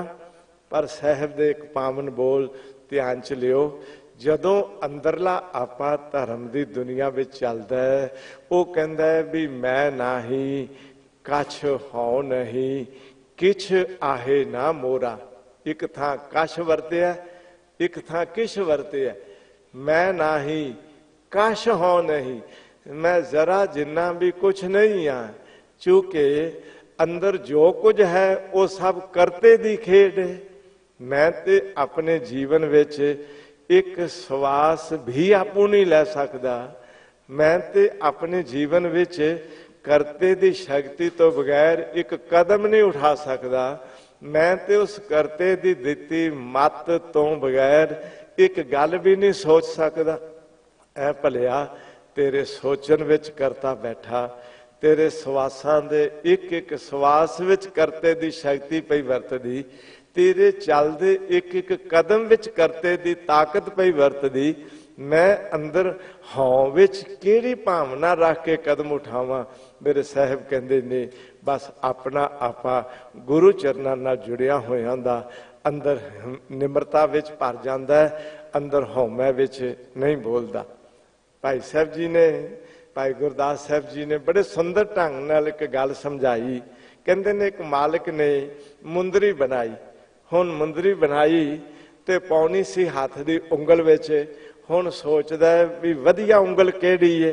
पर साहब दे एक पावन बोल ध्यान च लियो, जदों अंदरला आपा धर्म की दुनिया विच चलदा है, वो कहंदा है भी मैं नाही कछ हौ नहीं, किछ आहे ना मोरा। एक थां कछ वरतिया, एक थां किछ वरतिया। मैं नाही कछ हौ नहीं, मैं जरा जिन्ना भी कुछ नहीं हाँ, चूंकि अंदर जो कुछ है वो सब करते दी खेड है। मैं ते अपने जीवन विच एक श्वास भी आपू नहीं लै सकदा, मैं ते अपने जीवन विच करते दी शक्ति तो बगैर एक कदम नहीं उठा सकदा, मैं ते उस करते दी दिती मत तो बगैर एक गल भी नहीं सोच सकदा। ऐ भलिया तेरे सोचन विच करता बैठा, तेरे श्वासां दे एक एक श्वास विच करते दी शक्ति पई वरतदी, तेरे चलदे एक एक कदम विच करते दी ताकत पई वरतदी। मैं अंदर हौं विच किहड़ी भावना रख के कदम उठावां। मेरे साहिब कहंदे ने बस अपना आपा गुरु चरनां नाल जुड़िया होयां दा अंदर निमरता विच भर जांदा है, अंदर हौमै विच नहीं बोलदा। भाई साहब जी ने, भाई गुरदास साहब जी ने बड़े सुंदर ढंग नाल एक गल समझाई। कहंदे ने एक मालिक ने मुंदरी बनाई, हुण मुंदरी बनाई ते पाउणी सी हथ दी उंगल विच। हुण सोचदा है भी वधिया उंगल किहड़ी है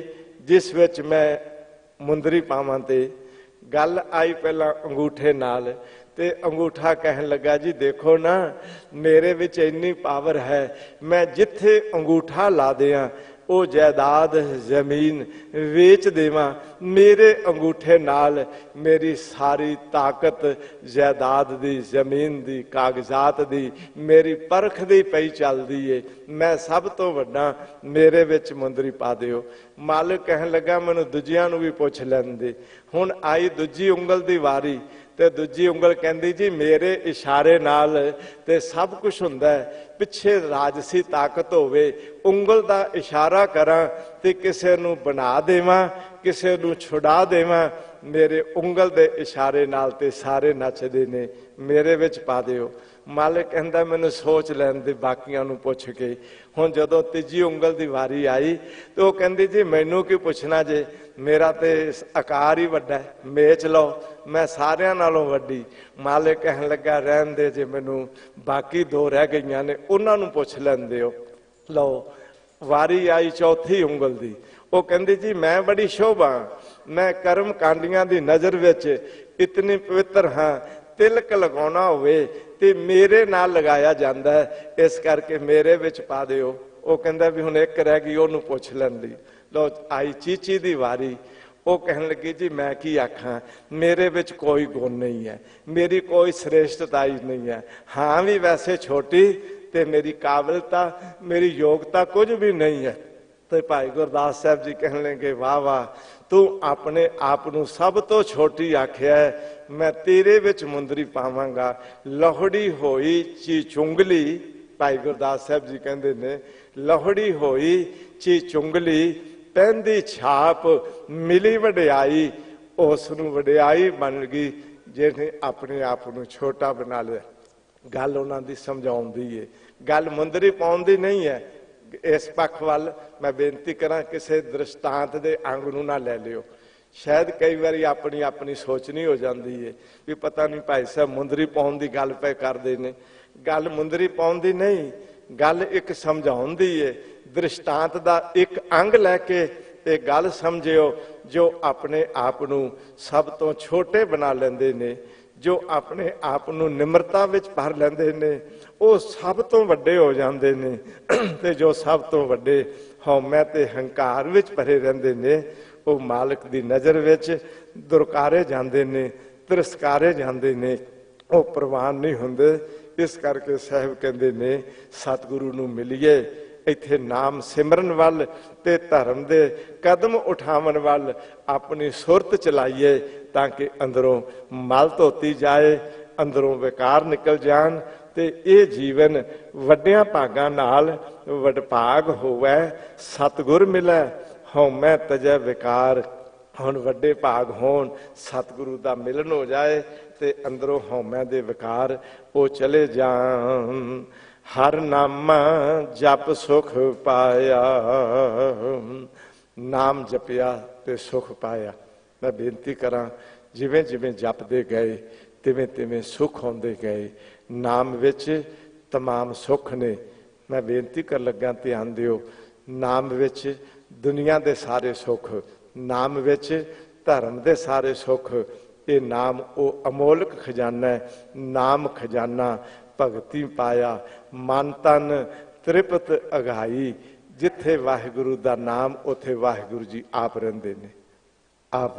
जिस विच मैं मुंदरी पावां। ते गल आई पहला अंगूठे नाल, ते अंगूठा कहन लगा जी देखो ना मेरे विच इन्नी पावर है, मैं जिथे अंगूठा ला दियां वो जायदाद जमीन वेच देवां, मेरे अंगूठे नाल मेरी सारी ताकत जायदाद दी, जमीन दी, कागजात दी मेरी परख दी पई चलदी है, मैं सब तो वड्डा, मेरे विच मुंदरी पा दिओ। मालिक कहन लगा मैनूं दूजियां नूं भी पुछ लैण दे। हुण आई दूजी उंगल दी वारी, ते दूजी उंगल कहंदी जी मेरे इशारे नाल ते सब कुछ हुंदा है। पिछे राजसी ताकत होवे, उंगल दा इशारा करां ते किसे नूं बना देवां, किसे नूं छुड़ा देवां, मेरे उंगल दे इशारे नाल ते सारे नचदे ने, मेरे विच पा दिओ। मालिक कहंदा मैनूं सोच लैण दे बाकियां नूं पुछ के। हुण जदों तीजी उंगल दी वारी आई ते ओह कहंदी जी मैनूं की पुछना जे, मेरा ते आकार ही वड्डा है, मेच लो, मैं सारियां नालों वड्डी। मालिक कहन लगा रहन दे जे, मैनूं बाकी दो रह गईयां ने उन्हां नूं पुछ लैण दिओ। लो वारी आई चौथी उंगल दी, ओह कहंदी जी मैं बड़ी शोभा, मैं कर्म कांडियां दी नज़र विच इतनी पवित्र हाँ, तिलक लगाउणा होवे ते मेरे नाल लगाया जांदा है, इस करके मेरे विच पा दिओ। ओह कहंदा भी हुण एक रह गई, ओहनूं पुछ लैण दी। लो आई चीची दी वारी, ਉਹ कहन लगी जी मैं की आखां, मेरे विच कोई गुण नहीं है, मेरी कोई श्रेष्ठताई नहीं है, हाँ भी वैसे छोटी ते मेरी काबिलता मेरी योग्यता कुछ भी नहीं है। तो भाई गुरदास साहब जी कहन लगे वाह वाह, तू अपने आप नूं सब तो छोटी आख्या है, मैं तेरे विच मुंदरी पावांगा। लोहड़ी होई ची चुंगली, भाई गुरदास साहब जी कहंदे ने लोहड़ी होई ची चुंगली, पहनदी छाप मिली वडियाई, उस नूं वडियाई बन गई जिहने अपने आप नूं छोटा बना लिया। गल उन्हां दी समझाउण दी है, गल मुंदरी पाउण दी नहीं है। इस पक्ष वाल मैं बेनती करा किसी दृष्टांत दे अंग नूं ना लै लिओ, शायद कई बारी अपनी अपनी सोचनी हो जाती है भी पता नहीं भाई साहब मुंदरी पाउण दी गल पे करदे ने। गल मुंदरी पाउण दी नहीं, गल एक समझाउण दी है, दृष्टांत दा एक अंग लैके ते गल समझिओ। जो अपने आप नूं सब तो छोटे बना लैंदे ने, जो अपने आप नूं निमरता विच भर लैंदे ने, वो सब तो वड्डे हो जांदे ने। ते जो सब तो वड्डे हौमै ते हंकार विच भरे रहिंदे ने, वो मालिक दी नज़र विच दुरकारे जांदे ने, तिरस्कारे जांदे ने, वो प्रवान नहीं हुंदे। इस करके साहिब कहंदे ने सतगुरु नूं मिलीए, इत्थे नाम सिमरन वाल ते धर्म दे कदम उठावन वाल अपनी सुरत चलाइए, ताकि अंदरों मल धोती जाए, अंदरों विकार निकल जान ते ये जीवन वड्डियां भागां नाल वडभाग होवै, सतगुर मिलै, हौमै तजै विकार। हुण वड्डे भाग होण, सतगुरु दा मिलन हो जाए ते अंदरों हौमै दे विकार वो चले जान। हर नामा जप सुख पाया, नाम जपिया ते सुख पाया। मैं बेनती करा जिवें जिवें जपदे गए तिवें तिवें सुख आउंदे गए। नाम विच तमाम सुख ने। मैं बेनती कर लगा ध्यान दिओ, नाम विच दुनिया दे सारे सुख, नाम विच धर्म दे सारे सुख। ये नाम वो अमोलक खजाना है, नाम खजाना भगती पाया, मन तन तृप्त अघाई। जिथे वाहिगुरु दा नाम उथे वाहिगुरु जी आप रहिंदे ने। आप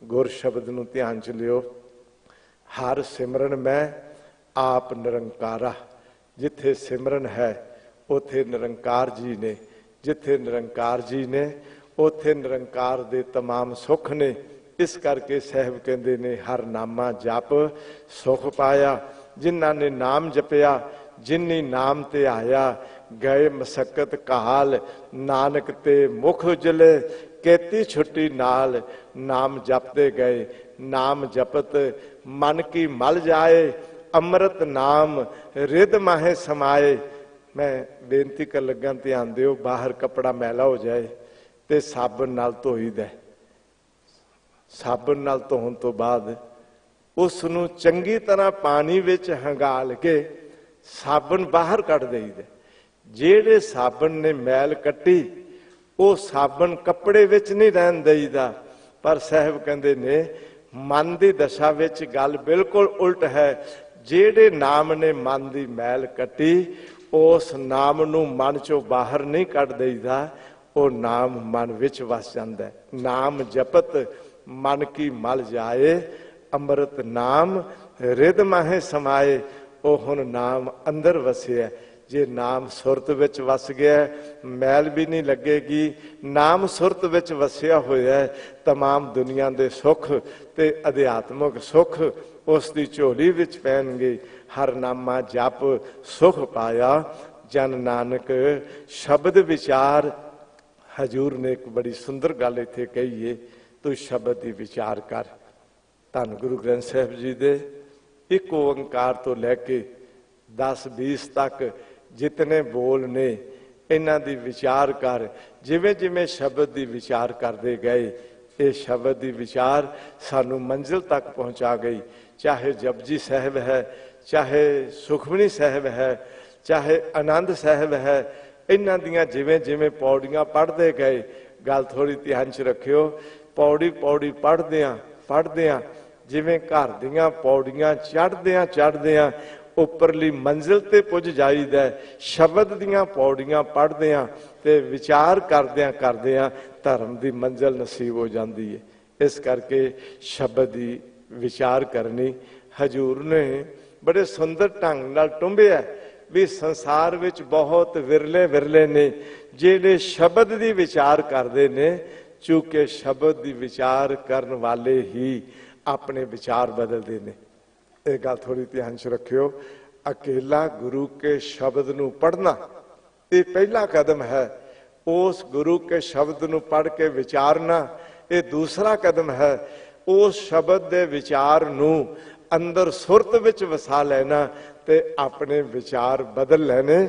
गुर शब्द नूं ध्यान च लियो, हर सिमरन मैं आप निरंकारा। जिथे सिमरन है उथे निरंकार जी ने, जिथे निरंकार जी ने उथे निरंकार दे तमाम सुख ने। इस करके साहिब कहंदे ने हर नामा जप सुख पाया। जिन्हां ने नाम जपिया, जिन्नी नाम ते आया, गए मसक्कत काल, नानक ते मुख उजले, केती छुट्टी नाल। नाम जपते गए, नाम जपत मन की मल जाए, अमृत नाम रिद माहे समाए। मैं बेनती कर लगा, ध्यान दिओ, बाहर कपड़ा मैला हो जाए ते साबन नाल धोईदा। साबन नाल धोण तो बाद उस नूं चंगी तरह पानी विच हंगाल के साबन बाहर कढ देईदा। जेड़े साबन ने मैल कट्टी वो साबन कपड़े विच नहीं रहन देईदा। पर साहब कहंदे ने मन की दशा विच गल बिल्कुल उल्ट है। जेड़े नाम ने मन की मैल कट्टी उस नाम नूं मन चों बाहर नहीं कढ देईदा, वो नाम मन विच वस जांदा है। नाम जपत मन की मल जाए, अमृत नाम रिद माहे समाए। वो हुण नाम अंदर वसिया। जे नाम सुरत विच वस गया, मैल भी नहीं लगेगी। नाम सुरत विच वसिया होया है, तमाम दुनिया दे सुख ते अध्यात्मक सुख उस दी झोली विच पैणगे। हर नामा जप सुख पाया, जन नानक शब्द विचार। हजूर ने एक बड़ी सुंदर गल इत्थे कही है, तू शब्द दी विचार कर। धन गुरु ग्रंथ साहिब जी दे एक ओंकार तो लैके 10-20 तक जितने बोल ने, इन्हां दी विचार कर। जिवें जिवें शब्द दी विचार करते गए, ये शब्द दी विचार सानू मंजिल तक पहुँचा गई। चाहे जपजी साहिब है, चाहे सुखमनी साहिब है, चाहे आनंद साहिब है, इन्हां दियां जिवें जिवें पौड़ियां पढ़ते गए। गल थोड़ी ध्यान च रखियो, पौड़ी पौड़ी पढ़दियां जिवें घर दियां पौड़ियां चढ़दियां उपरली मंजिल ते पुज जाईदा। शब्द दियां पौड़ियां पढ़दियां ते विचार करदियां धर्म की मंजिल नसीब हो जाती है। इस करके शब्द की विचार करनी हजूर ने बड़े सुंदर ढंग नाल टुंबिया भी। संसार विच बहुत विरले ने जिहड़े शब्द की विचार करते ने, चूंकि शब्द की विचार करन वाले ही अपने विचार बदलते ने। ये गल थोड़ी ध्यान च रखियो। अकेला गुरु के शब्द नूं पढ़ना ये पहला कदम है। उस गुरु के शब्द नूं पढ़ के विचारना ये दूसरा कदम है। उस शब्द दे विचार नूं अंदर सुरत विच वसा लेना ते अपने विचार बदल लेने,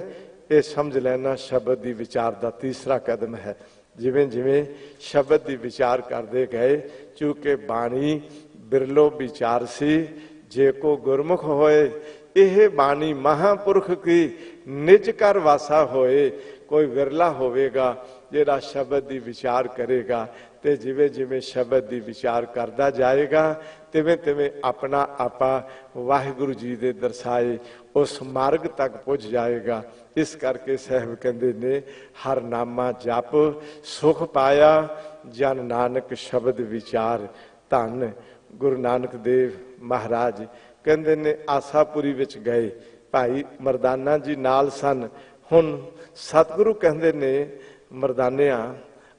ये समझ लेना शब्द दी विचार दा तीसरा कदम है। जिवें जिवें शब्द दी विचार करते गए, चूंकि बाणी बिरलो विचार सी, जे को गुरमुख होए, यह बाणी महापुरख की निज कर वासा होए। कोई विरला होवेगा जिहड़ा शब्द की विचार करेगा, ते जिवें जिवें शब्द की विचार करता जाएगा, तिवें तिवें अपना आपा वाहिगुरु जी दे दर्शाए उस मार्ग तक पुज जाएगा। इस करके साहब कहते ने, हर नामा जप सुख पाया, जन नानक शब्द विचार। धन गुरु नानक देव महाराज कहते ने, आसापुरी विच गए, भाई मरदाना जी नाल सन। हुण सतगुरु कहते ने, मरदानिया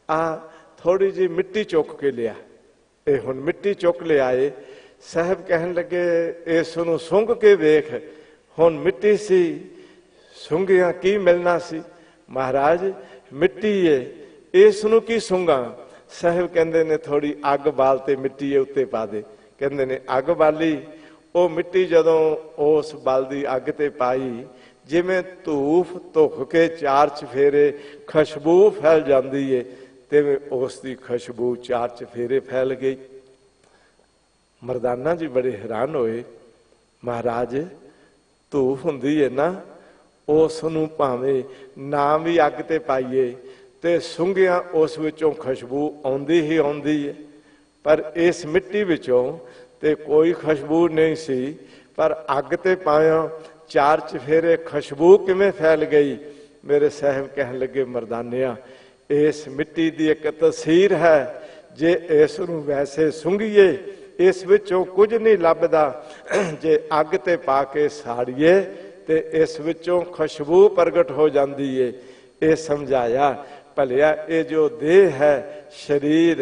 आ थोड़ी जी मिट्टी चुक के लिया। ये हुण मिट्टी चुक ले आए। साहब कहन लगे, इस नूं सुंघ के वेख। हुण मिट्टी सी, सुंघिया की मिलना सी? महाराज मिट्टी है, इस नूं की सुंघा? साहब कहते ने, थोड़ी अग बाल ते मिट्टी उत्ते पा दे। कहते ने अग बाली, वो मिट्टी जदों उस बल दी अग ते पाई, जिवें धूफ धुख के 4 चफेरे खुशबू फैल जाती है, तिवें उसकी खुशबू 4 चफेरे फैल गई। मरदाना जी बड़े हैरान होए। महाराज धूफ हुंदी है ना, उस नूं भावें ना भी अग ते पाईए ते सुंघिया उस विचों खुशबू आउंदी ही आउंदी है, पर इस मिट्टी विचों ते कोई खुशबू नहीं सी। पर अग ते पाया 4 चफेरे खुशबू किवें फैल गई? मेरे साहब कहन लगे, मरदानिया इस मिट्टी की एक तसीर है। जे इस नूं वैसे सुंघीए, इस विचों कुछ नहीं लभदा। जे अग ते पा के साड़ीए ते इस विचों खुशबू प्रगट हो जाती है। ये समझाया, भलिया ये जो देह है शरीर,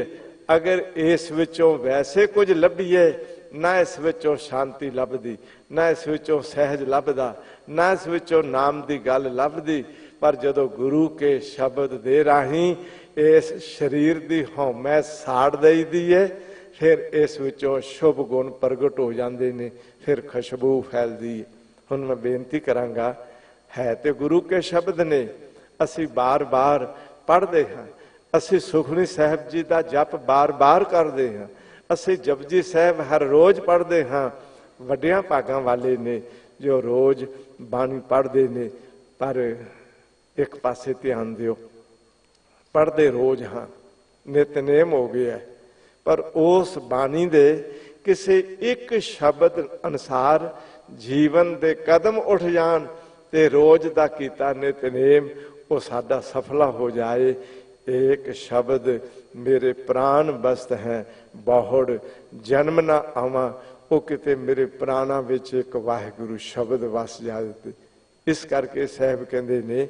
अगर इस विचों वैसे कुछ लभीए, ना इस विचों शांति लभदी, ना इस विचों सहज लभदा, ना इस विचों नाम की गल लभदी। पर जदों गुरु के शब्द दे राही इस शरीर की हौमै साड़ दई दी है, फिर इस विचों शुभ गुण प्रगट हो जाते ने, फिर खुशबू फैलती है। हुण मैं बेनती करांगा, है तो गुरु के शब्द ने, असी बार बार पढ़ते हाँ, असी सुखमनी साहिब जी का जप बार बार करते हाँ, असी जपजी साहिब हर रोज पढ़ते हाँ। वड्डियां भागां वाले ने जो रोज बाणी पढ़ते ने, पर एक पासे ध्यान दिओ, पढ़ते रोज हाँ, नितनेम हो गया, पर उस बाणी दे किसी एक शब्द अनुसार जीवन दे कदम उठ जान ते रोज दा कीता नितनेम वो साडा सफला हो जाए। एक शब्द मेरे प्राण बस्त है, बहुड़ जन्म ना आवा, वो किते मेरे प्राणा विच एक वाहिगुरु शब्द वस जाए। इस करके साहब कहते ने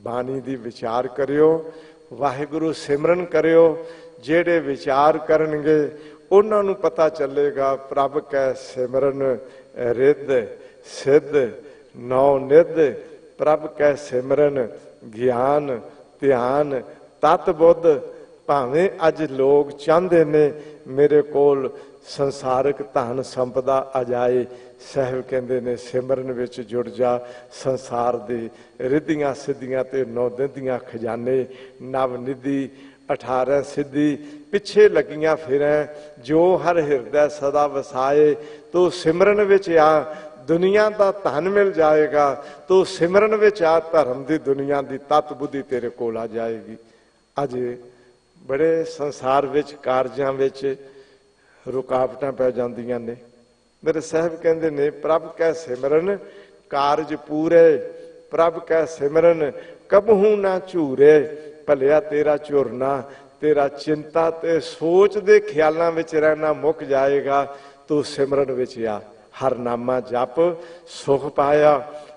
बाणी दी विचार करियो, वाहिगुरु सिमरन करियो। जेड़े विचार करनगे उन्हां नूं पता चलेगा प्रभ कै सिमरन रिद सिद्ध नौ निध, प्रभ कै सिमरन ज्ञान ध्यान तत बुद्ध। भावें अज लोग चाहते ने मेरे कोल संसारिक धन संपदा आ जाए, साहब कहते ने सिमरन विच जुड़ जा, संसार दे रिद्धियां सिद्धियां ते नौ दिंदियां खजाने नव निधि 18 सिद्धि पिछे लगियां फिरें, जो हर हिरदे सदा वसाए। तो सिमरन विच आ, दुनिया का धन मिल जाएगा। तो सिमरन विच आ, धर्म की दुनिया की तत बुद्धि तेरे कोल आ जाएगी। अज बड़े संसार विच कारजां विच रुकावटां पै जांदियां ने। मेरे साहब कहंदे ने प्रभ कै सिमरन कारज पूरे, प्रभ कै सिमरन कबहू ना झूरे। भलिया तेरा झुरना, तेरा चिंता ते सोच दे ख्यालां विच रहना मुक जाएगा। तू सिमरन विच आ, हर नामा जप सुख पाया।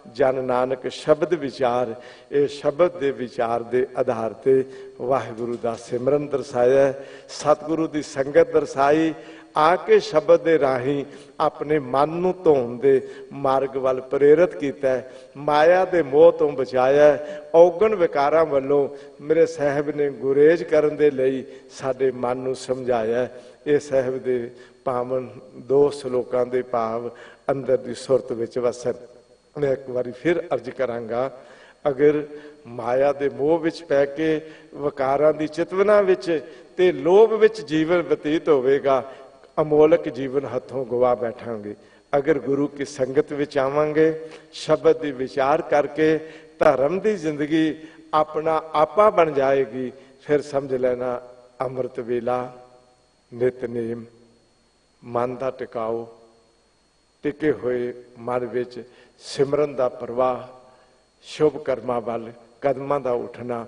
जन नानक शब्द विचार, ये शब्द दे विचार दे आधार ते वाहिगुरु दा सिमरन दर्शाया, सतगुरु दी संगत दर्शाई। आके शब्द दे राही अपने मन नूं धोण दे मार्ग वल प्रेरित कीता, माया दे मोह तो बचाया। औगण विकारां वल्लों मेरे साहब ने गुरेज करन दे लई साडे मन नूं समझाया। ये साहब दे पावन 2 श्लोकां दे भाव अंदर दी सुरत विच वसन। मैं एक बारी फिर अर्ज करांगा, अगर माया दे मोह विच पै के विकारां दी चितवना विच ते लोभ विच जीवन बतीत होवेगा, अमोलक जीवन हथों गवा बैठांगे। अगर गुरु की संगत विच आवांगे, शब्द दी विचार करके धर्म दी जिंदगी अपना आपा बन जाएगी। फिर समझ लेना अमृत वेला नितनेम मन दा टिकाओ, टिके हुए मन विच सिमरन दा प्रवाह, शुभ कर्मां वल कदमां दा उठना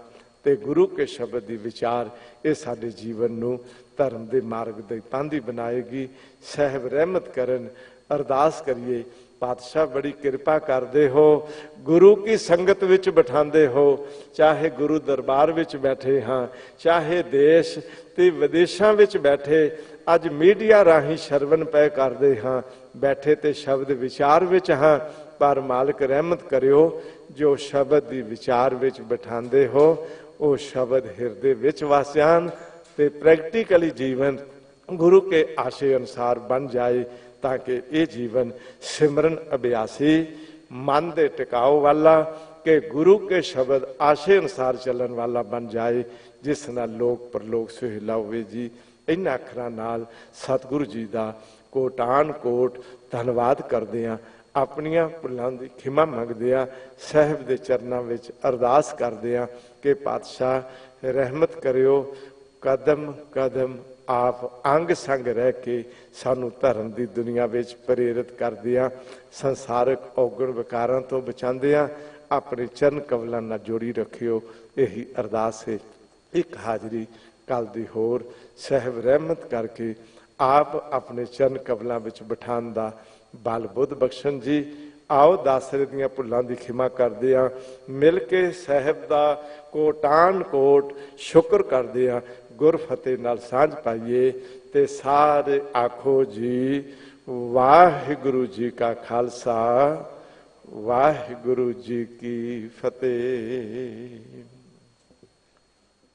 ते गुरु के शब्द दी विचार, ये साडे जीवन नूं धर्म दे मार्ग दे पांधी बनाएगी। साहब रहमत करन। अरदास करिए, पातशाह बड़ी कृपा करदे हो, गुरु की संगत विच बिठांदे हो। चाहे गुरु दरबार विच बैठे हाँ, चाहे देश ते विदेशां विच बैठे, अज मीडिया राही शरवण पै करदे हाँ, बैठे ते शब्द विचार विच हाँ। पर मालिक रहमत करियो, जो शब्द दी विचार विच बिठांदे हो, वो शब्द हिरदे विच वस जान ते प्रैक्टिकली जीवन गुरु के आशे अनुसार बन जाए, ताकि ये जीवन सिमरन अभ्यासी मन दे टिकाओ वाला के गुरु के शब्द आशे अनुसार चलन वाला बन जाए, जिस नाल लोक परलोक सुहेला होवे जी। इन्हां अखरां नाल सतगुरु जी दा कोटान कोट धन्नवाद करदे हां, अपनियां भुलां दी खिमा मंगदे हां, साहिब दे चरनां विच अरदास करदे हां कि पातशाह रहमत करियो। कदम कदम आप अंग संग रह के सानू धर्म की दुनिया विच प्रेरित करदियां, संसारिक औगण विकारां तो बचांदियां अपने चरण कमलां नाल जोड़ी रखियो। यही अरदास है। एक हाजरी कल दी होर साहब रहमत करके आप अपने चरण कमलां विच बिठाण दा बल बुद्ध बख्शण जी। आओ दासरे दियां भुलां दी खिमा करदे हां, मिल के साहब दा कोटान कोट शुक्र करदे हां। गुर फतेह नाल सांझ पाइए ते सारे आखो जी वाहिगुरु जी का खालसा वाहिगुरु जी की फतेह।